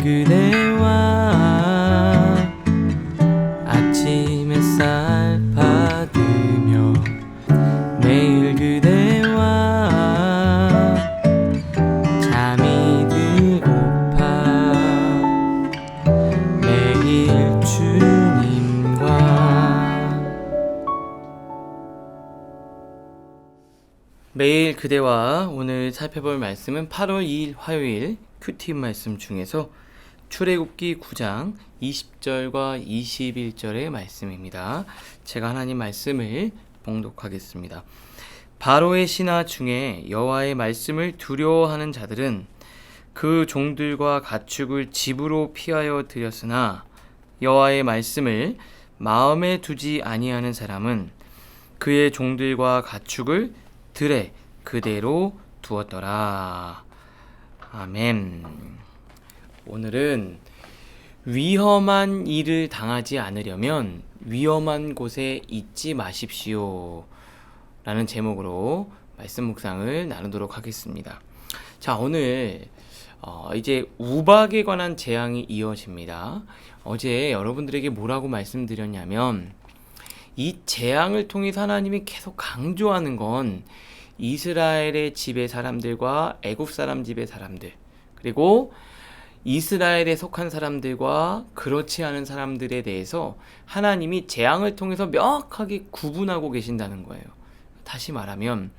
그대와 아침 햇살 받으며 매일 그대와 잠이 들고파 매일 주님과. 매일 그대와 오늘 살펴볼 말씀은 8월 2일 화요일 큐티 말씀 중에서 출애굽기 9장 20절과 21절의 말씀입니다. 제가 하나님 말씀을 봉독하겠습니다. 바로의 신하 중에 여호와의 말씀을 두려워하는 자들은 그 종들과 가축을 집으로 피하여 들였으나 여호와의 말씀을 마음에 두지 아니하는 사람은 그의 종들과 가축을 들에 그대로 두었더라. 아멘. 오늘은 위험한 일을 당하지 않으려면 위험한 곳에 있지 마십시오 라는 제목으로 말씀 묵상을 나누도록 하겠습니다. 자, 오늘 이제 우박에 관한 재앙이 이어집니다. 어제 여러분들에게 뭐라고 말씀드렸냐면 이 재앙을 통해서 하나님이 계속 강조하는 건 이스라엘의 집의 사람들과 애굽 사람 집의 사람들, 그리고 이스라엘에 속한 사람들과 그렇지 않은 사람들에 대해서 하나님이 재앙을 통해서 명확하게 구분하고 계신다는 거예요. 다시 말하면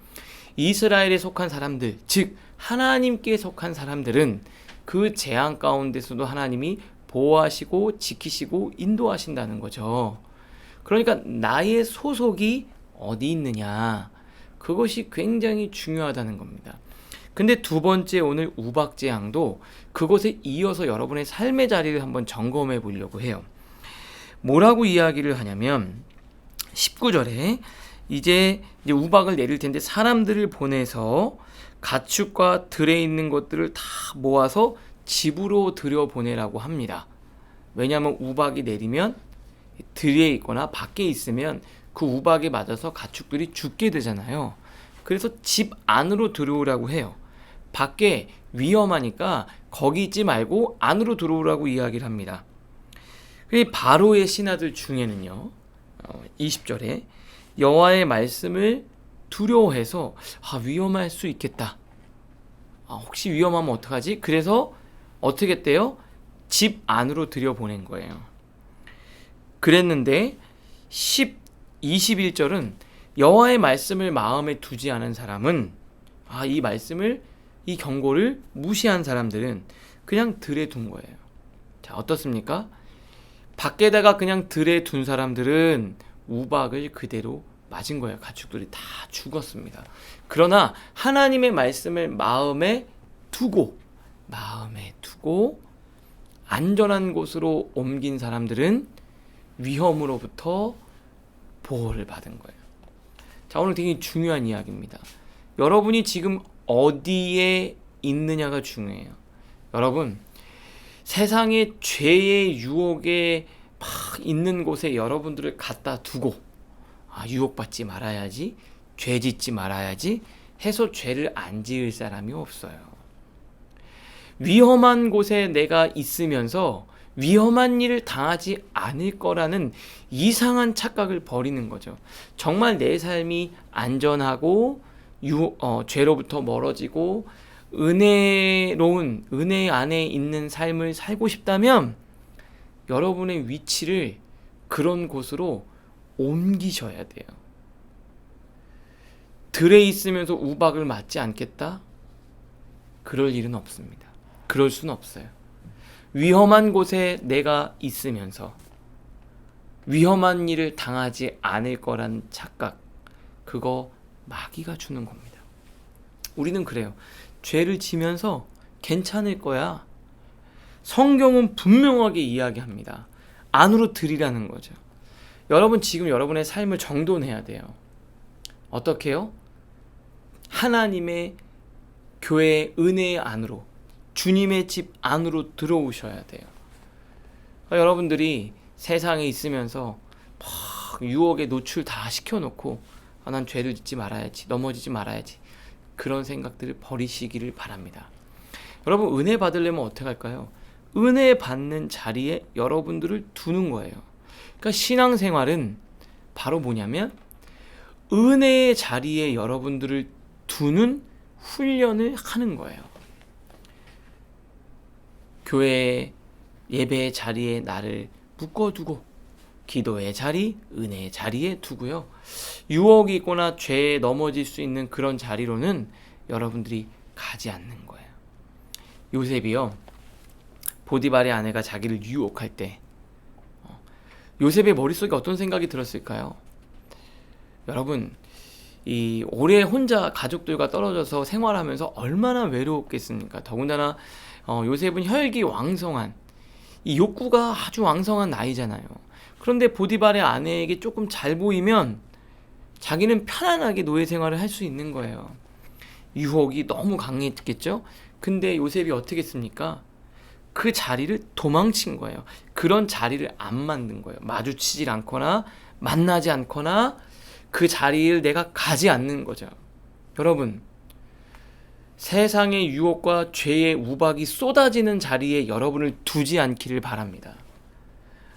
이스라엘에 속한 사람들, 즉 하나님께 속한 사람들은 그 재앙 가운데서도 하나님이 보호하시고 지키시고 인도하신다는 거죠. 그러니까 나의 소속이 어디 있느냐, 그것이 굉장히 중요하다는 겁니다. 근데 두 번째 오늘 우박재앙도 그것에 이어서 여러분의 삶의 자리를 한번 점검해 보려고 해요. 뭐라고 이야기를 하냐면 19절에 이제 우박을 내릴 텐데 사람들을 보내서 가축과 들에 있는 것들을 다 모아서 집으로 들여보내라고 합니다. 왜냐하면 우박이 내리면 들에 있거나 밖에 있으면 그 우박에 맞아서 가축들이 죽게 되잖아요. 그래서 집 안으로 들어오라고 해요. 밖에 위험하니까 거기 있지 말고 안으로 들어오라고 이야기를 합니다. 바로의 신하들 중에는요, 20절에 여호와의 말씀을 두려워해서 위험할 수 있겠다, 혹시 위험하면 어떡하지? 그래서 어떻게 했대요? 집 안으로 들여보낸 거예요. 그랬는데 21절은 여호와의 말씀을 마음에 두지 않은 사람은, 이 말씀을, 이 경고를 무시한 사람들은 그냥 들에 둔 거예요. 자, 어떻습니까? 밖에다가 그냥 들에 둔 사람들은 우박을 그대로 맞은 거예요. 가축들이 다 죽었습니다. 그러나 하나님의 말씀을 마음에 두고 안전한 곳으로 옮긴 사람들은 위험으로부터 보호를 받은 거예요. 자, 오늘 되게 중요한 이야기입니다. 여러분이 지금 어디에 있느냐가 중요해요. 여러분, 세상의 죄의 유혹에 막 있는 곳에 여러분들을 갖다 두고 유혹받지 말아야지, 죄 짓지 말아야지 해서 죄를 안 지을 사람이 없어요. 위험한 곳에 내가 있으면서 위험한 일을 당하지 않을 거라는 이상한 착각을 버리는 거죠. 정말 내 삶이 안전하고 죄로부터 멀어지고 은혜로운, 은혜 안에 있는 삶을 살고 싶다면 여러분의 위치를 그런 곳으로 옮기셔야 돼요. 들에 있으면서 우박을 맞지 않겠다? 그럴 일은 없습니다. 그럴 수는 없어요. 위험한 곳에 내가 있으면서 위험한 일을 당하지 않을 거란 착각, 그거 마귀가 주는 겁니다. 우리는 그래요. 죄를 지면서 괜찮을 거야. 성경은 분명하게 이야기합니다. 안으로 들이라는 거죠. 여러분, 지금 여러분의 삶을 정돈해야 돼요. 어떻게 해요? 하나님의 교회의 은혜의 안으로, 주님의 집 안으로 들어오셔야 돼요. 여러분들이 세상에 있으면서 막 유혹에 노출 다 시켜놓고 난 죄를 짓지 말아야지, 넘어지지 말아야지, 그런 생각들을 버리시기를 바랍니다. 여러분, 은혜 받으려면 어떻게 할까요? 은혜 받는 자리에 여러분들을 두는 거예요. 그러니까 신앙생활은 바로 뭐냐면 은혜의 자리에 여러분들을 두는 훈련을 하는 거예요. 교회 예배의 자리에 나를 묶어두고 기도의 자리, 은혜의 자리에 두고요. 유혹이 있거나 죄에 넘어질 수 있는 그런 자리로는 여러분들이 가지 않는 거예요. 요셉이요. 보디발의 아내가 자기를 유혹할 때 요셉의 머릿속에 어떤 생각이 들었을까요? 여러분, 이 오래 혼자 가족들과 떨어져서 생활하면서 얼마나 외로웠겠습니까? 더군다나 요셉은 혈기 왕성한 이 욕구가 아주 왕성한 나이잖아요. 그런데 보디발의 아내에게 조금 잘 보이면 자기는 편안하게 노예 생활을 할 수 있는 거예요. 유혹이 너무 강했겠죠? 근데 요셉이 어떻게 했습니까? 그 자리를 도망친 거예요. 그런 자리를 안 만든 거예요. 마주치질 않거나 만나지 않거나 그 자리를 내가 가지 않는 거죠. 여러분, 세상의 유혹과 죄의 우박이 쏟아지는 자리에 여러분을 두지 않기를 바랍니다.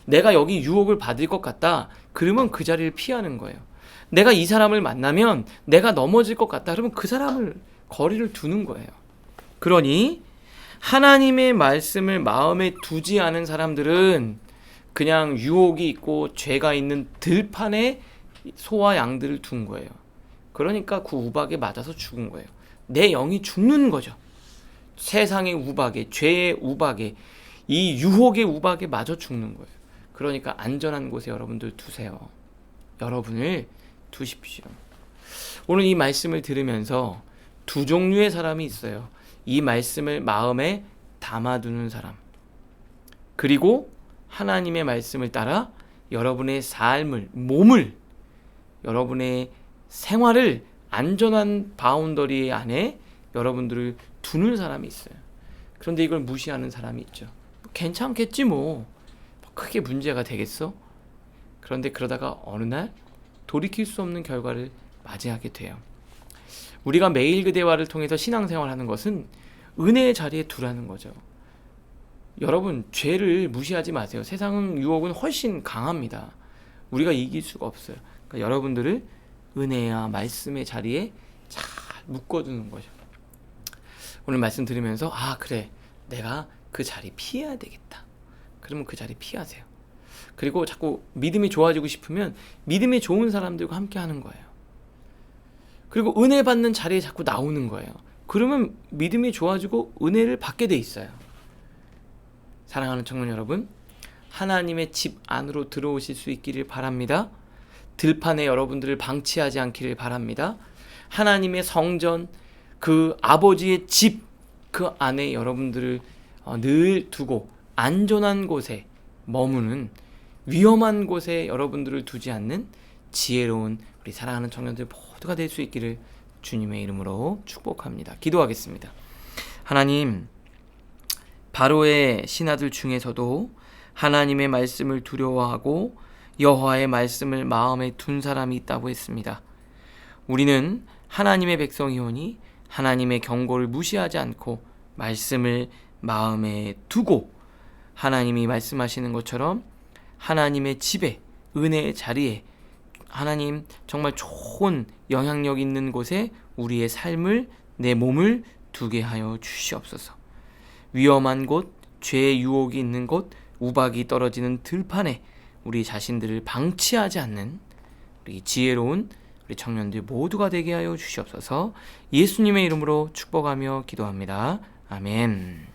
내가 여기 유혹을 받을 것 같다. 그러면 그 자리를 피하는 거예요. 내가 이 사람을 만나면 내가 넘어질 것 같다. 그러면 그 사람을 거리를 두는 거예요. 그러니 하나님의 말씀을 마음에 두지 않은 사람들은 그냥 유혹이 있고 죄가 있는 들판에 소와 양들을 둔 거예요. 그러니까 그 우박에 맞아서 죽은 거예요. 내 영이 죽는 거죠. 세상의 우박에, 죄의 우박에, 이 유혹의 우박에 맞아 죽는 거예요. 그러니까 안전한 곳에 여러분들 두세요. 여러분을 두십시오. 오늘 이 말씀을 들으면서 두 종류의 사람이 있어요. 이 말씀을 마음에 담아두는 사람, 그리고 하나님의 말씀을 따라 여러분의 삶을, 몸을, 여러분의 생활을 안전한 바운더리 안에 여러분들을 두는 사람이 있어요. 그런데 이걸 무시하는 사람이 있죠. 괜찮겠지 뭐. 크게 문제가 되겠어? 그런데 그러다가 어느 날 돌이킬 수 없는 결과를 맞이하게 돼요. 우리가 매일 그 대화를 통해서 신앙생활하는 것은 은혜의 자리에 두라는 거죠. 여러분, 죄를 무시하지 마세요. 세상은 유혹은 훨씬 강합니다. 우리가 이길 수가 없어요. 그러니까 여러분들을 은혜와 말씀의 자리에 잘 묶어두는 거죠. 오늘 말씀 들으면서 그래, 내가 그 자리 피해야 되겠다. 그러면 그 자리 피하세요. 그리고 자꾸 믿음이 좋아지고 싶으면 믿음이 좋은 사람들과 함께 하는 거예요. 그리고 은혜 받는 자리에 자꾸 나오는 거예요. 그러면 믿음이 좋아지고 은혜를 받게 돼 있어요. 사랑하는 청년 여러분, 하나님의 집 안으로 들어오실 수 있기를 바랍니다. 들판에 여러분들을 방치하지 않기를 바랍니다. 하나님의 성전, 그 아버지의 집, 그 안에 여러분들을 늘 두고 안전한 곳에 머무는, 위험한 곳에 여러분들을 두지 않는 지혜로운 우리 사랑하는 청년들 모두가 될 수 있기를 주님의 이름으로 축복합니다. 기도하겠습니다. 하나님, 바로의 신하들 중에서도 하나님의 말씀을 두려워하고 여호와의 말씀을 마음에 둔 사람이 있다고 했습니다. 우리는 하나님의 백성이오니 하나님의 경고를 무시하지 않고 말씀을 마음에 두고 하나님이 말씀하시는 것처럼 하나님의 집에, 은혜의 자리에, 하나님 정말 좋은 영향력 있는 곳에 우리의 삶을, 내 몸을 두게 하여 주시옵소서. 위험한 곳, 죄의 유혹이 있는 곳, 우박이 떨어지는 들판에 우리 자신들을 방치하지 않는 우리 지혜로운 우리 청년들 모두가 되게 하여 주시옵소서. 예수님의 이름으로 축복하며 기도합니다. 아멘.